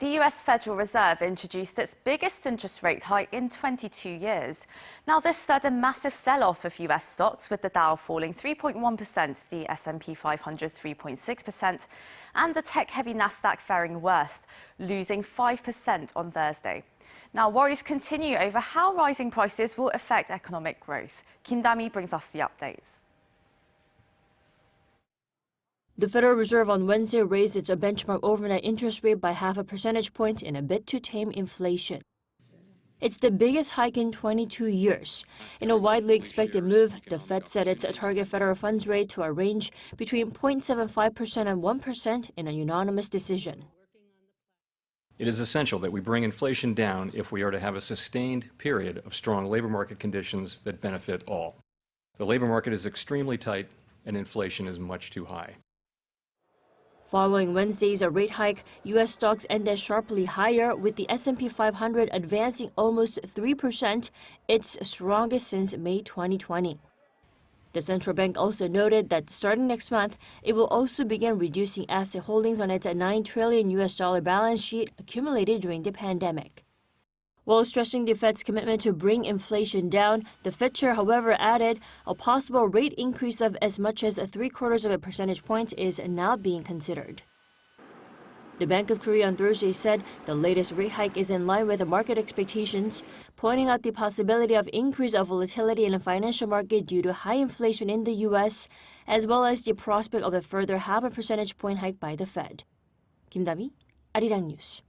The US Federal Reserve introduced its biggest interest rate hike in 22 years. Now, this stirred a massive sell-off of US stocks, with the Dow falling 3.1%, the S&P 500 3.6%, and the tech-heavy Nasdaq faring worst, losing 5% on Thursday. Now, worries continue over how rising prices will affect economic growth. Dami brings us the updates. The Federal Reserve on Wednesday raised its benchmark overnight interest rate by 0.5 percentage point in a bid to tame inflation. It's the biggest hike in 22 years. In a widely expected move, the Fed set its target federal funds rate to a range between 0.75% and 1% in a unanimous decision. It is essential that we bring inflation down if we are to have a sustained period of strong labor market conditions that benefit all. The labor market is extremely tight and inflation is much too high. Following Wednesday's rate hike, U.S. stocks ended sharply higher, with the S&P 500 advancing almost 3%, its strongest since May 2020. The central bank also noted that starting next month, it will also begin reducing asset holdings on its $9 trillion balance sheet accumulated during the pandemic. While stressing the Fed's commitment to bring inflation down, the Fed chair, however, added a possible rate increase of as much as 0.75 percentage points is now being considered. The Bank of Korea on Thursday said the latest rate hike is in line with the market expectations, pointing out the possibility of increased volatility in the financial market due to high inflation in the U.S., as well as the prospect of a further 0.5 percentage point hike by the Fed. Dami, Arirang News.